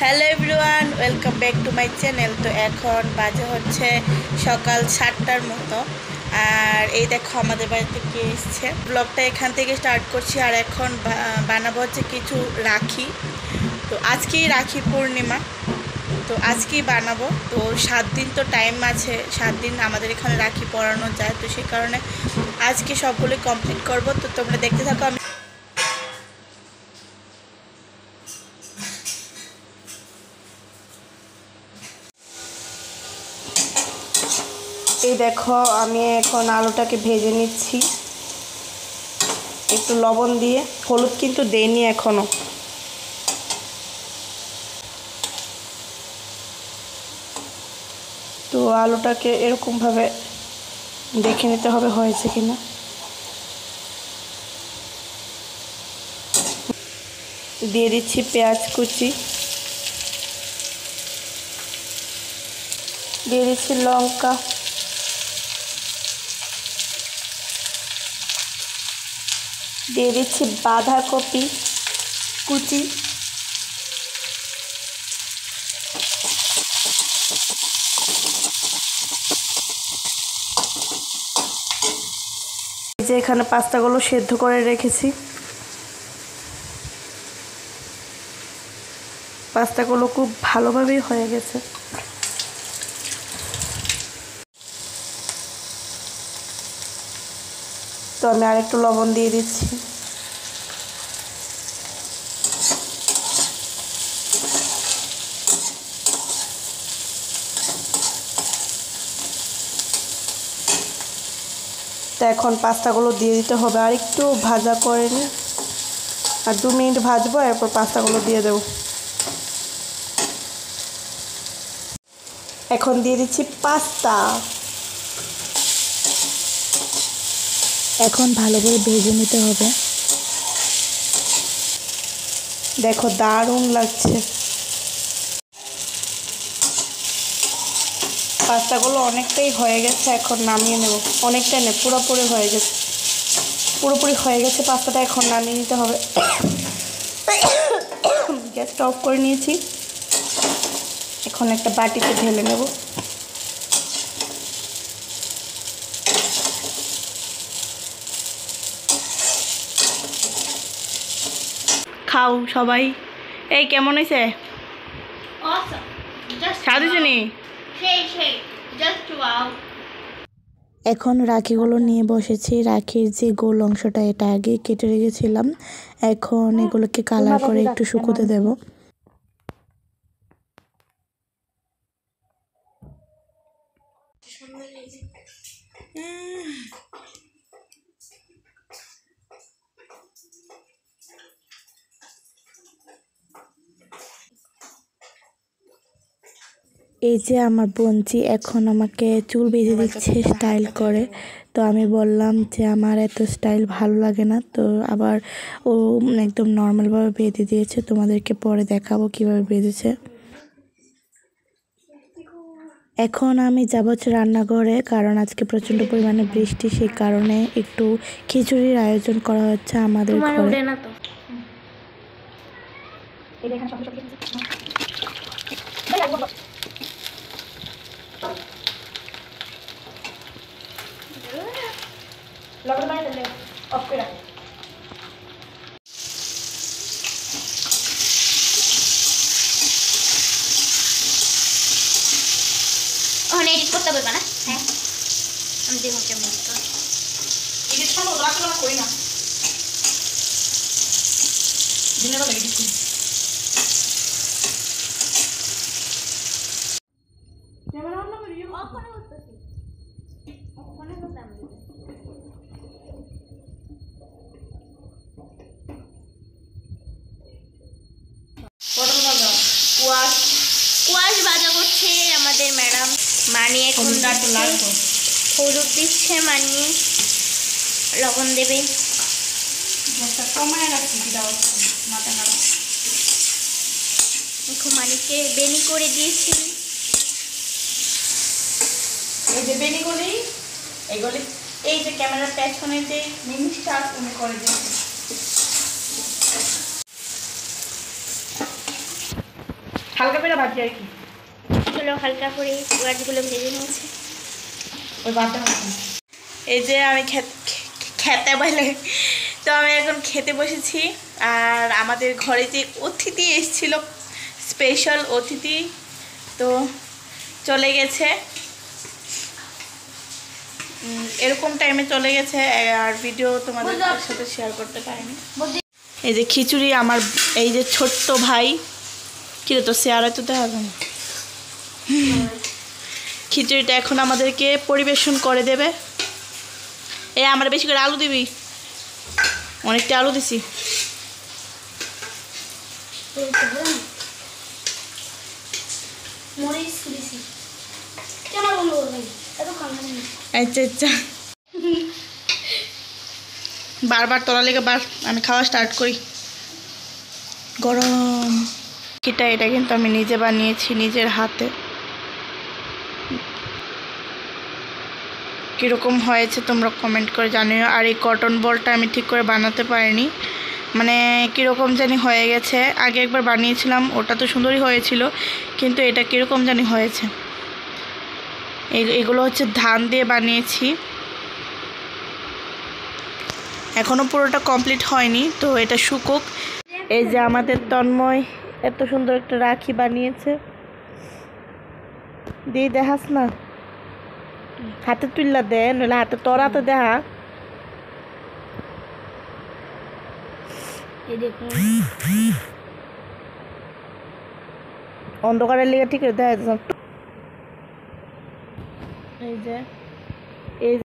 Hello everyone, welcome back to my channel. তো এখন বাজে হচ্ছে সকাল 7টার মতো। আর এই দেখো আমাদের বাড়িতে কে এসছে। ব্লগটা এখান থেকে স্টার্ট করছি। আর এখন বানাবো হচ্ছে কিছু রাখি। তো আজকেই রাখি পূর্ণিমা, তো আজকেই বানাবো। তো 7 দিন তো টাইম আছে, 7 দিন আমাদের এখানে রাখি পরানো যায়। তো সেই কারণে আজকে সবগুলো কমপ্লিট করব। তো তোমরা দেখতে থাকো। আমি এই দেখো, আমি এখন আলুটাকে ভেজে নিচ্ছি একটু লবণ দিয়ে। হলুদ কিন্তু দেইনি এখনো। তো আলুটাকে এরকমভাবে দেখে নিতে হবে হয়েছে কিনা। দিয়ে দিচ্ছি পেঁয়াজ কুচি, দিয়ে দিচ্ছি লঙ্কা, দিয়ে দিচ্ছি বাঁধাকপি কুচি, যে এখানে পাস্তাগুলো সেদ্ধ করে রেখেছি। পাস্তাগুলো খুব ভালোভাবেই হয়ে গেছে। তো আমি আরেকটু লবণ দিয়ে দিচ্ছি। তো এখন পাস্তাগুলো দিয়ে দিতে হবে। আর একটু ভাজা করে নিই, আর 2 মিনিট ভাজবো, এরপর পাস্তাগুলো দিয়ে দেবো। এখন দিয়ে দিচ্ছি পাস্তা। এখন ভালো করে ভেজে নিতে হবে। দেখো দারুণ লাগছে। পাস্তাগুলো অনেকটাই হয়ে গেছে, এখন নামিয়ে নেব। অনেকটাই নেই, পুরোপুরি হয়ে গেছে। পুরোপুরি হয়ে গেছে পাস্তাটা, এখন নামিয়ে নিতে হবে। গ্যাসটা অফ করে নিয়েছি। এখন একটা বাটিতে ঢেলে নেব। খাও সবাই। এই কেমন হয়েছে? এখন রাখিগুলো নিয়ে বসেছি। রাখির যে গোল অংশটা, এটা আগে কেটে রেখেছিলাম। এখন এগুলোকে কালার করে একটু শুকোতে দেব। এই যে আমার বোনজি এখন আমাকে চুল বেঁধে দিচ্ছে স্টাইল করে। তো আমি বললাম যে আমার এত স্টাইল ভালো লাগে না। তো আবার ও একদম নর্মালভাবে বেঁধে দিয়েছে। তোমাদেরকে পরে দেখাবো কিভাবে বেঁধেছে। এখন আমি যাব হচ্ছে রান্নাঘরে, কারণ আজকে প্রচণ্ড পরিমাণে বৃষ্টি। সেই কারণে একটু খিচুড়ির আয়োজন করা হচ্ছে আমাদের ঘরে। এডিট করতে বলবা না? হ্যাঁ, আমি দেখো কেমন এডিট করবো। ওরা তো করি না, দিনের বেলা এডিট করি। ক্যামেরা অন করে দিও। অফ করে বসতেছি, অফ করে বসলাম। পটল ভাজা, কুয়াশ কুয়াশ ভাজা করছে আমাদের ম্যাডাম। মানি এখন হলুদ দিচ্ছে, মানি লবণ দেবে। এখন মানিকে বেনি করে দিয়েছি। এই যে বেনি করি, এইগুলি এই যে ক্যামেরার পেছনে যে জিনিসটা উনি করে দিয়েছে। হালকা করে ভাজি আর কি। এগুলো হালকা করে পেঁয়াজগুলো ভেজে নিয়েছি। ওই বাটা এই যে আমি খেতে বলে তো আমি এখন খেতে বসেছি। আর আমাদের ঘরে যে অতিথি এসেছিল, স্পেশাল অতিথি, তো চলে গেছে, এরকম টাইমে চলে গেছে আর ভিডিও তোমাদের সাথে শেয়ার করতে পারিনি। এই যে খিচুড়ি আমার এই যে ছোট্ট ভাই, কি রে তোর শেয়ার হয়তো দেখা যাবে না, খিচুড়িটা এখন আমাদেরকে পরিবেশন করে দেবে। এই আমার বেশি করে আলু দিবি, অনেকটা আলু দিছি। আচ্ছা আচ্ছা, বারবার তোলা লেগে বার আমি খাওয়া স্টার্ট করি। গরম এটা কিন্তু আমি নিজে বানিয়েছি নিজের হাতে। কীরকম হয়েছে তোমরা কমেন্ট করে জানিও। আর এই কটন বলটা আমি ঠিক করে বানাতে পারিনি, মানে কীরকম জানি হয়ে গেছে। আগে একবার বানিয়েছিলাম, ওটা তো সুন্দরই হয়েছিল, কিন্তু এটা কীরকম জানি হয়েছে। এগুলো হচ্ছে ধান দিয়ে বানিয়েছি, এখনও পুরোটা কমপ্লিট হয়নি, তো এটা শুকুক। এই যে আমাদের তন্ময় এত সুন্দর একটা রাখি বানিয়েছে, দিয়ে দেখাস না, হাতে তুললা দে, নইলে হাতে তোর হাতে দেখা। অন্ধকারের লিগে ঠিক দেখা যাচ্ছে। এই যে